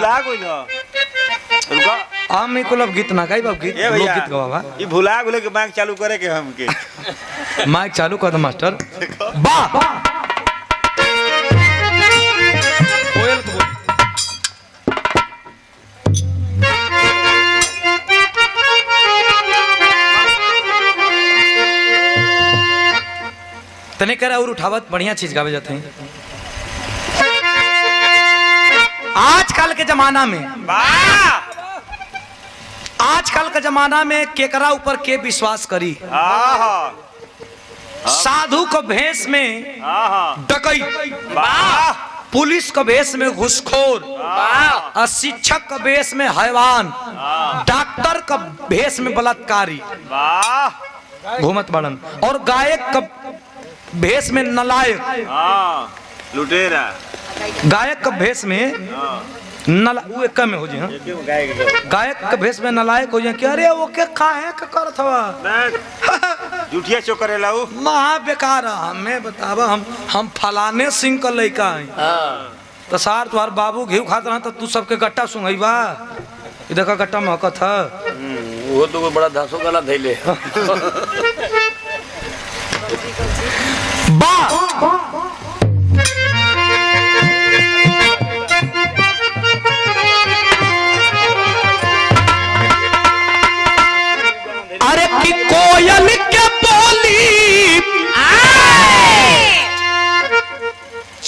भुला कोई ना रुका हम ही कुल गीत ना गाई बाप गीत लोग गीत गवावा ये भुला गुले के माइक चालू करे के हमके माइक चालू कर दो मास्टर वाह कोयल को बोल तने करा और उठावत बढ़िया चीज गावे जाते हैं आजकल के जमाना में आजकल के जमाना में केकरा ऊपर के विश्वास करी साधु को भेष में डकई पुलिस को भेष में घुसखोर और शिक्षक का भेष में हैवान डॉक्टर का भेष में बलात्कारी घूमत बड़न और गायक का भेष में नलायक लुटेरा गायक का भेष में वो एक में हो जी हाँ गायक के भेष में नलायक हो जाए कि अरे वो के काहे के करत हवा जुठिया चोकरेला उ महा बेकार हमें बतावा हम फलाने सिंह का लड़का है तो सार तुम्हार बाबू घी खात रहा तो तू सबके गट्टा सुंघईबा इधर का गट्टा महकत है वो तो बड़ा धासो गला धैले अरे कि कोयल के बोली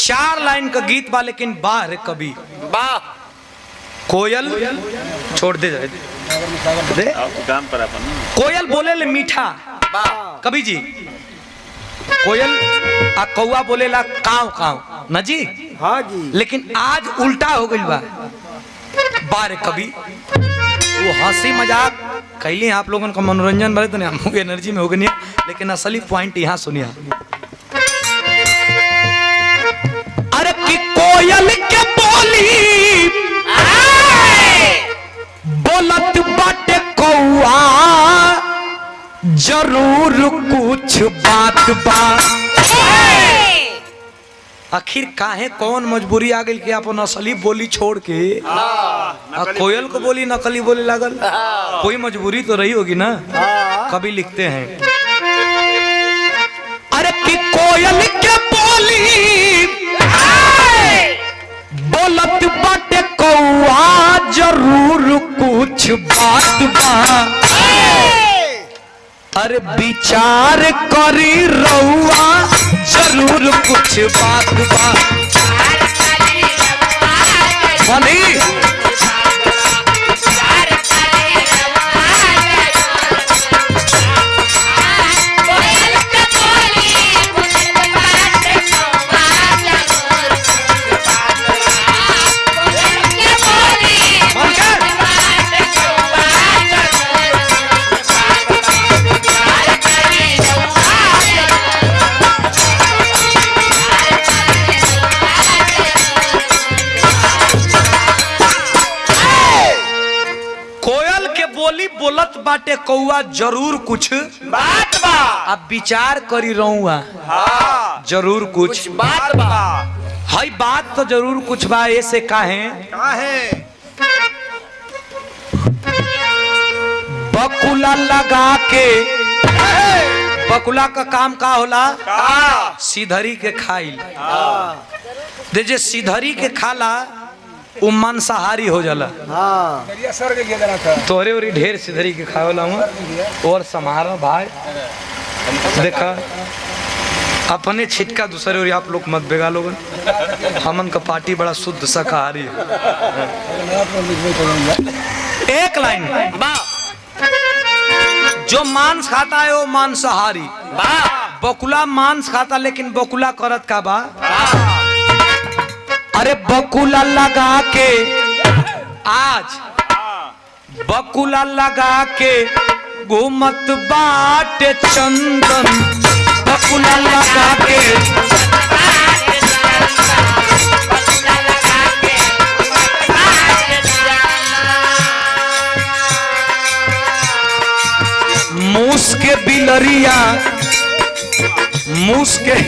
4 लाइन का गीत बा लेकिन बाह रे कभी वाह कोयल छोड़ दे जाए दे काम पर अपन कोयल बोले ले मीठा कभी जी कोयल आ कौआ बोले ला काव काव न जी हाँ जी लेकिन आज उल्टा हो गई बा बारे कभी वो हंसी मजाक कैली आप लोगों का मनोरंजन भरे तो नहीं हम एनर्जी में हो गई लेकिन असली पॉइंट यहाँ सुनिए अरे कि कोयल के बोली बोलत बाटे कौआ जरूर कुछ बात बा आखिर काहे कौन मजबूरी आ गई कि अपन असली बोली छोड़ के कोयल को बोली नकली बोली लागल कोई मजबूरी तो रही होगी ना कभी लिखते हैं अरे कि कोयल के बोली बोलत बाटे कौआ जरूर कुछ बात बा अरे विचार करी रउआ जरूर कुछ बात बा बनी बोलत बाटे कौआ जरूर कुछ बात बा अब विचार करी रहुआ जरूर कुछ बात बा हई बात तो जरूर कुछ बा ऐसे काहे बकुला लगा के बकुला का काम का होला सीधरी के खाइल दे सीधरी के खाला वो मांसाहारी हो जाला तोरे और ढेर सिधरी के खावला और समारा भाई देखा अपने छिटका दूसरे और आप लोग मत बेगा लोगन हमन का पार्टी बड़ा शुद्ध शाकाहारी एक लाइन जो मांस खाता है वो मांसाहारी बकुला मांस खाता लेकिन बकुला करत का बा अरे बकुला लगा के आज बकुला लगा के घूमत बाटे चंदन बकुला लगा के मूस के बिलरिया मूस के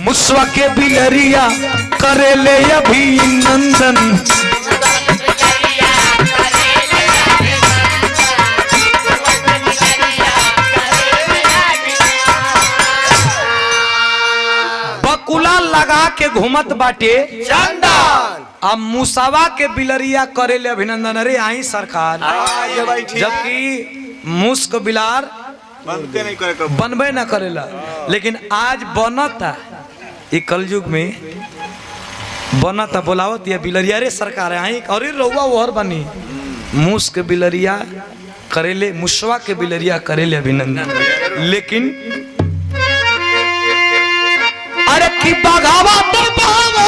मुसवा के बिलरिया करेले अभिनंदन। बकुला लगा के घूमत बाटे चंदन अब मुसावा के बिलरिया करेले अभिनंदन। अरे आई सरकार, जबकि मुस्क बिलार बनते नहीं करे कब बनबे ना करेला, लेकिन आज बनता ये कलयुग में बनता बोलावत ये बिलरिया। रे सरकार आई अरे रउआ ओहर बनी मुस्क बिलरिया करेले, मुसवा के बिलरिया करेले अभिनंदन। लेकिन अरे की बगावत बाबा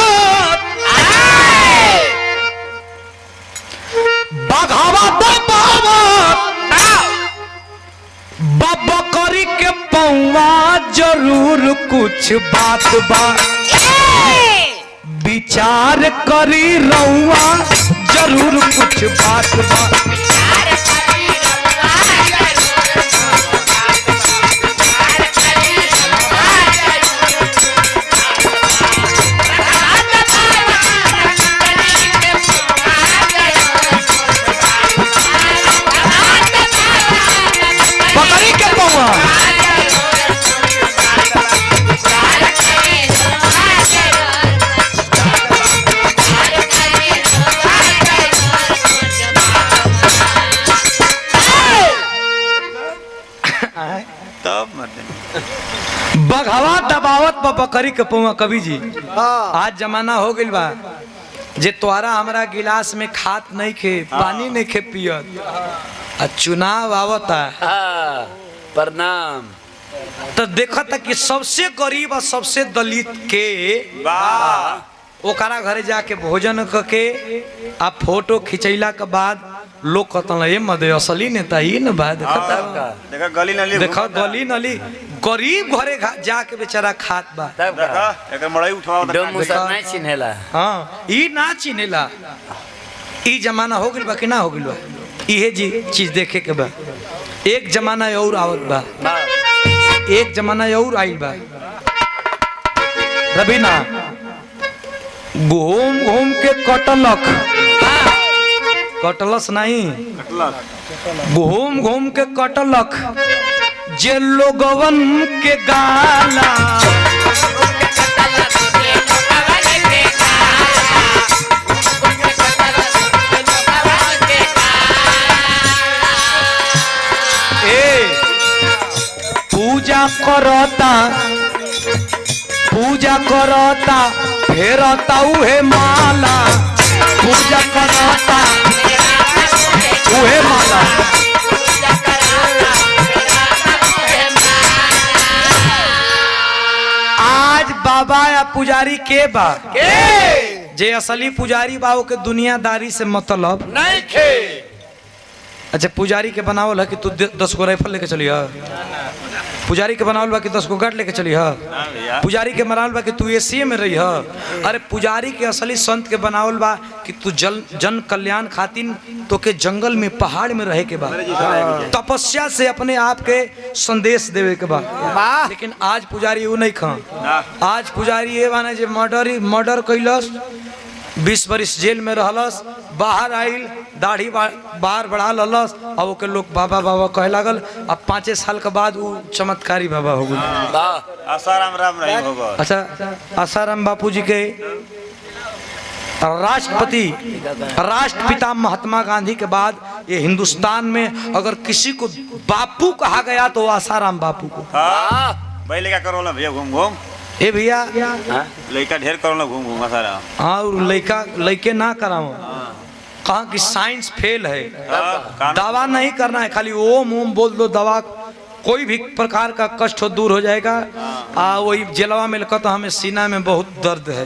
करी के पौवा जरूर कुछ बात बा, विचार करी रउआ जरूर कुछ बात बा। पकड़ी के पौवा तब मरते बघवा दबावत बा बकरी के पौवा। कवि जी आज जमाना हो गइल बा जे तोहरा हमरा गिलास में खात नहीं खे, पानी नहीं खे पियत, आ चुनाव आवता प्रणाम। तो देखा था कि सबसे गरीब और सबसे दलित के ओकरा घरे जाके भोजन करके आ फोटो खिंचैला के बाद लोग कहता ये मदे असली नेता ही न बा। देखा गली नली देखा गली नली गरीब घरे जाके बेचारा खात बा। देखा एक मड़ई उठाओ नहीं चिन्हेला। हाँ ई ना चिनेला। ई जमाना हो गइल बा कि ना हो गइल बा, इहे जी चीज देखे के बा। एक जमाना और आवत बा, एक जमाना और आइल बा। रबीना घूम घूम के कटलक, कटलस नहीं, घूम घूम के कटलक जे लोगवन के गाला। पूजा करता फेरता उहे माला, पूजा करता उहे माला। आज बाबा या पुजारी के बा जे असली पुजारी बा के दुनियादारी से मतलब नहीं खे। अच्छा पुजारी के बनावल है कि तू 10 गो राइफल लेके चली है, पुजारी के बनावल बा कि 10 गो गार्ड लेके चली है, पुजारी के बनावल बा कि तू एसीए में रही है। अरे पुजारी के असली संत के बनावल बा कि तू जन कल्याण खातिर तो के जंगल में पहाड़ में रहे के बा, तपस्या से अपने आप के संदेश देवे के बा। लेकिन आज पुजारी वो नहीं खा। आज पुजारी ये बाना जे मर्डर कैलस, 20 बरिस जेल में रहलस, बाहर आइल दाढ़ी बाहर बढ़ा ललस और ओके लोग बाबा बाबा कहे लागल। अब 5 साल के बाद वो चमत्कारी बाबा हो गए। आसाराम राम नहीं होगा। अच्छा आसाराम बापू जी के राष्ट्रपति राष्ट्रपिता महात्मा गांधी के बाद ये हिंदुस्तान में अगर किसी को बापू कहा गया तो आसाराम बापू को। भाई लेका करो ना भैया घूम घूम। ए भैया लड़का ढेर करो ना घूम घूम सारा। हाँ लड़के ना कराओ, कहा कि साइंस फेल है, दवा नहीं करना है, खाली ओम ओम बोल दो, दवा कोई भी प्रकार का कष्ट हो दूर हो जाएगा। वही जेलवा में कहता हमें सीना में बहुत दर्द है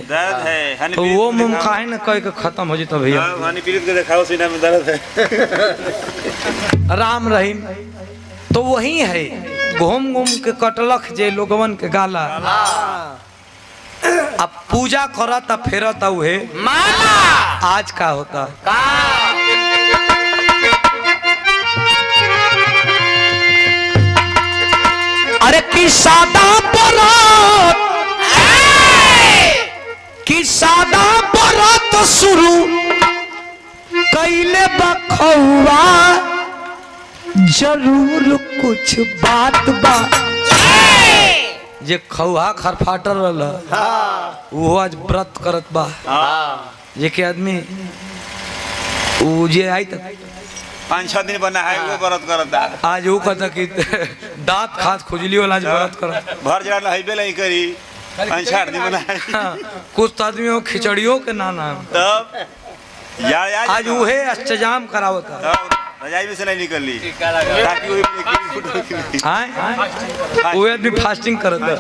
तो वो ओम काहे न कह के खत्म हो जाता भैया। दिखाओ सीना में दर्द है। राम रहीम तो वही है, घूम घूम के कटलख जे लोगवन के गाला। अब पूजा करता फेरता उहे माला। आज का होता अरे की सादा बरात, की सादा शुरू कैले बखौआ जरूर कुछ बात बा। जे खौहा खरफाटर रहल वो आज व्रत करत बा। जे के आदमी उ जे आई त 5-6 दिन बना है वो व्रत करता। आज वो कहता कि दांत खात खुजली वाला आज व्रत करत। भर जड़ा नहबे नहीं करी 5-6 दिन बना है। कुछ आदमियों खिचड़ियों के नाना तब यार आज उहे अष्टजाम करावता। तब रजाई में से नहीं निकली ताकि वही वो आदमी फास्टिंग करता।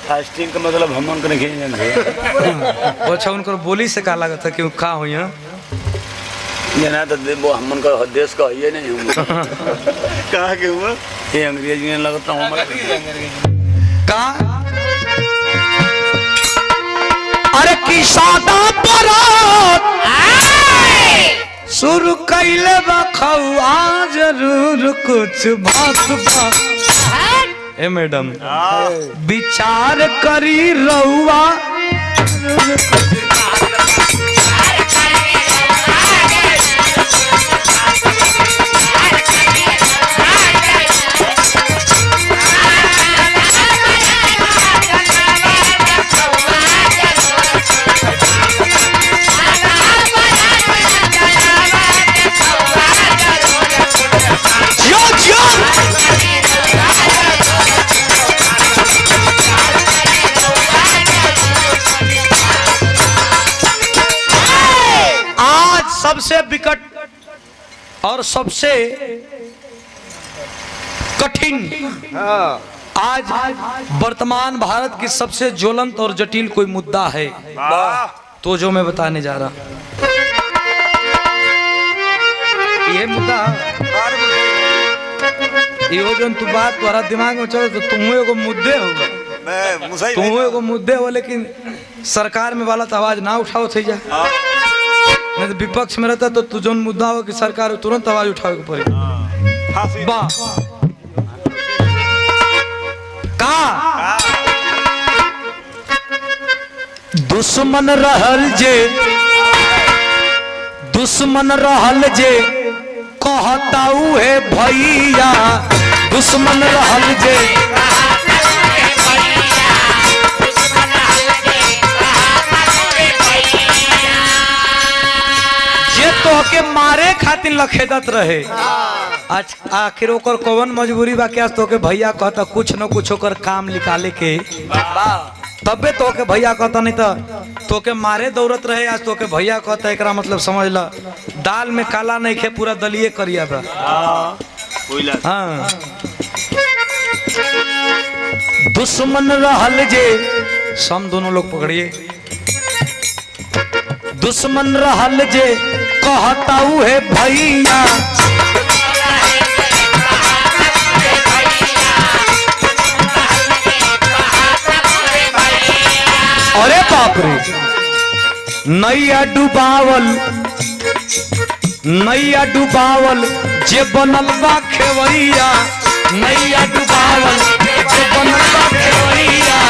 फास्टिंग का मतलब हम उनको नहीं जानते। अच्छा उनको बोली से का लगा था कि का हो यहाँ ये ना तो वो हमन का देश का ये नहीं हूँ कहाँ के हुआ ये अंग्रेजी में लगता हूँ का। अरे की सादा बरात शुरू कैले बखौआ जरूर कुछ बात बा। ए मैडम विचार करी रहुआ सबसे विकट और सबसे कठिन आज वर्तमान भारत की सबसे ज्वलंत और जटिल कोई मुद्दा है तो जो मैं बताने जा रहा हूं ये मुद्दा ये जो तू बात तुम्हारा दिमाग में चले तो तुम एगो मुद्दे होगा तुम एगो मुद्दे हो लेकिन सरकार में वाला तो आवाज ना उठाओ थी जा नहीं तो विपक्ष में रहता तो तू जो मुद्दा हो कि सरकार तुरंत आवाज उठावे के पड़ी। का दुश्मन रहल जे कहता है भैया दुश्मन रहल जे तो के मारे खातिर लखेदत रहे आज आखिर ओकर कौन मजबूरी बा क्या तो के भैया कहता कुछ न कुछ ओकर काम निकाले के तबे तो के भैया कहता नहीं तो के मारे दौड़त रहे आज तो के भैया कहता एकरा मतलब समझ ला दाल में काला नहीं खे पूरा दलिए करिया बा। हाँ दुश्मन रहल जे सम दोनों लोग पकड़िए दुश्मन रहल जे कहता है भैया अरे बाप रे नैया डुबावल जे बनल बा खेवैया नैया डुबावल जे बनल बा खेवैया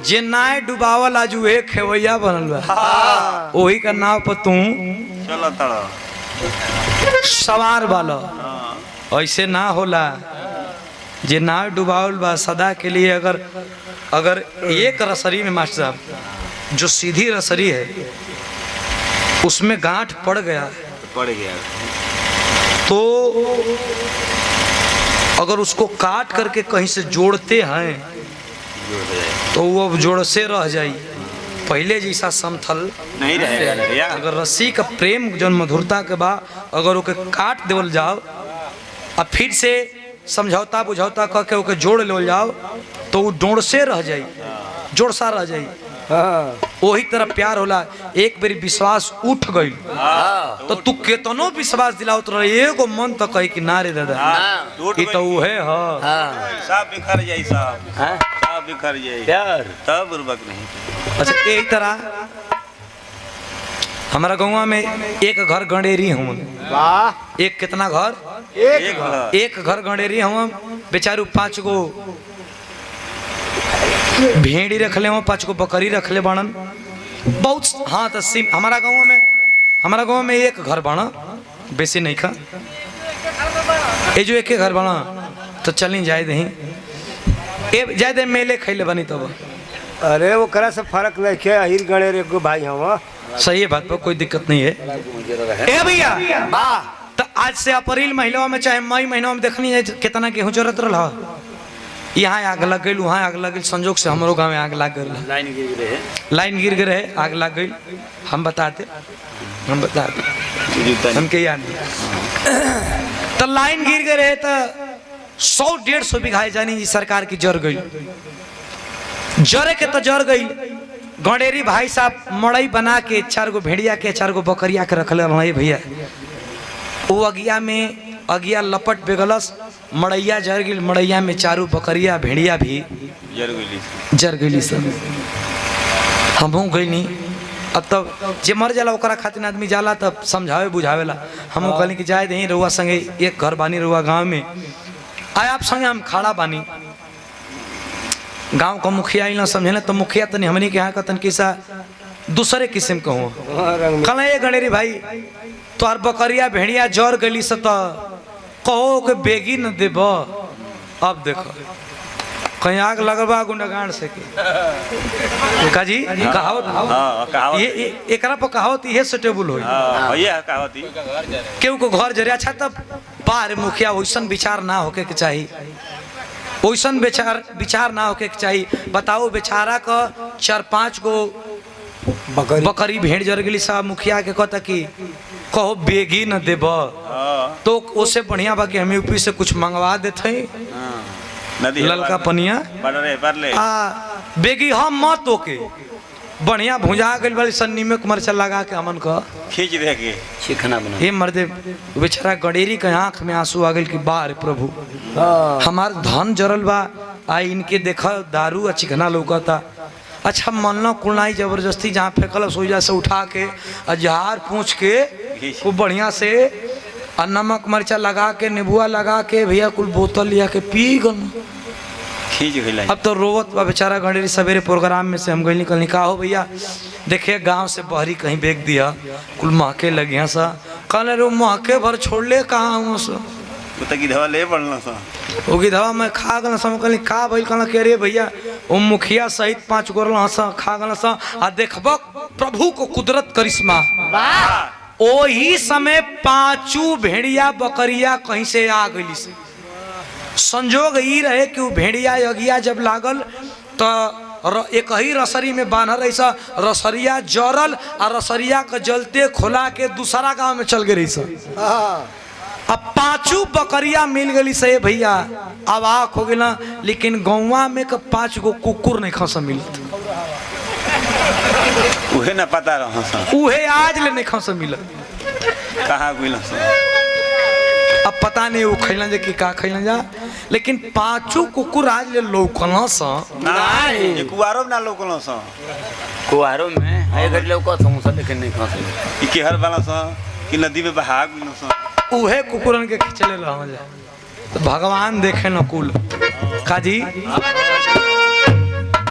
जे नाय डुबावल आज वे खेवैया बनल बा वही का नाव पर तू सवार वाला ऐसे ना होला जे नाव डुबावल बा सदा के लिए अगर एक रसरी में मास्टर साहब जो सीधी रसरी है उसमें गांठ पड़ गया तो अगर उसको काट करके कहीं से जोड़ते हैं तो वो अब जोड़ से रह जाई पहले जैसा समथल नहीं रहे। अगर रस्सी का प्रेम जो मधुरता के बाद अगर ओके काट देवल जाओ और फिर से समझौता बुझौता करके ओके जोड़ ले जाओ तो वो जोड़ से रह जाई जोड़ सा रह जाई। वही तरह प्यार होला एक बार विश्वास उठ गई तो तू केतनो विश्वास दिलावत रहे एगो मन तो कही कि ना रे दादा ई तो उहे ह सब बिखर जाई सब बिखर जाई प्यार तब उर्वक नहीं। अच्छा यही तरह हमारा गाँव में एक घर गंडेरी हूँ। वाह एक कितना घर? एक घर गंडेरी हूँ। बेचारू 5 गो भेड़ी रख ले, 5 गो बकरी रख ले बाणन बहुत। हाँ तो हमारा गाँव में एक घर बना, बेसी नहीं खा। ये जो एक घर बना तो चली जाए दही जाए दे मेले खैले बनी तब। अरे वो करा से फर्क नहीं है, अहिर गणेर एगो भाई हम। सही है, बात पर कोई दिक्कत नहीं है। ए भैया तो आज से अप्रैल महीना में चाहे मई महीना में देखनी है कितना गेहूं जरूरत रहा। यहाँ आग लग गई, वहाँ आग लग गई, संजोग से हमारो गाँव में आग लग गई, लाइन गिर गए, आग लग गई। हम बताते हमके याद तो लाइन गिर गए रहे तो 100-150 बीघा जानी सरकार की जर गई। जरे के तो जर गई। गंडेरी भाई साहब मड़ई बना के 4 गो भेड़िया के 4 गो बकरिया के रखले रहे भैया। वो अगिया लपट बेगलस, मड़ैया जर गई। मड़ैया में 4 बकरिया भेड़िया भी जर गई सब। हमहू गई। अब तब जे मर जाला ओकरा खातिर आदमी जाला तब समझावे बुझावेला। हम कहली कि जाए दही रुआ संगे एक घर बानी रुआ गाँव में आए आप संगे हम खड़ा बानी। गांव का मुखिया ना समझे ना तो मुखिया तनी हमनी के यहाँ का तन किसा दूसरे किस्म का हो। कल ये गणेरी भाई तोहर बकरिया भेड़िया जर गली से तो कहो के बेगी न देब। अब देखो कहीं आग लगवा गुंडागान से का जी कहावत ये एकरा पर कहावत ये सुटेबल हो केहू को घर जरे। अच्छा तब बाहर मुखिया वैसन विचार ना होके के चाहिए, वैसन विचार ना होके के चाहिए। बताओ बेचारा का 4-5 गो बकरी भेड़ जर गई साहब मुखिया के कहता कि कहो बेगी न देब तो उससे बढ़िया बा कि हम यूपी से कुछ मंगवा देते ललका पनिया बेगी हम मत ओके बढ़िया भुजा गई वाली सन्नी में मरचा लगा के हमन का खींच दे के चिकना बना। ये मर्दे बेचारा गडेरी के आंख में आंसू आ गए कि बार प्रभु हमार धन जरल बा। आई इनके देखा दारू आ चिकना लौकता। अच्छा मनना कुलनाई जबरदस्ती जहाँ फेंकल सोजा से उठा के अजहार पूछ के खूब बढ़िया से और नमक मरचा लगा के नींबुआ लगा के भैया कुल बोतल लिया के पी गल। अब तो रोवत बा बेचारा गंडेरी। सवेरे प्रोग्राम में से हम गई निकल निका हो भैया देखिए गांव से बहरी कहीं बेच दिया कुल महके लगे सा। कल रो महके भर छोड़ ले कहाँ हूँ ले पड़ना सा वो गिधवा मैं खा गल सा। कहली का भइल कहला के रे भैया वो मुखिया सहित 5 गोरल सा खा गल सा। आ देखब प्रभु को कुदरत करिश्मा। ओही समय 5 भेड़िया बकरिया कहीं से आ गई से। संजोग ई रहे कि वो भेड़िया अगिया जब लागल तो एक ही रसरी में बांधल ऐसा रसरिया जरल और रसरिया का जलते खोला के दूसरा गांव में चल गई सा। अब 5 बकरिया मिल गई से भैया अवाक हो गया। लेकिन गौवा में का 5 गो कुकुर नहीं खस मिलत। उहे ना पता रहा उहे आज ले नहीं खस मिलत कहाँ अब पता नहीं वो खैलन जा कि का खैलन जा। लेकिन 5 कुकुर आज ले लौकल सा नहीं कुआरो ना लौकल सा। कुआरो में है गड़ लौकत समोसा लेकिन नहीं खा ई के हर वाला सा कि नदी में बहा गइल सा। उहे कुकुरन के खिचले रह जा तो भगवान देखे न कुल काजी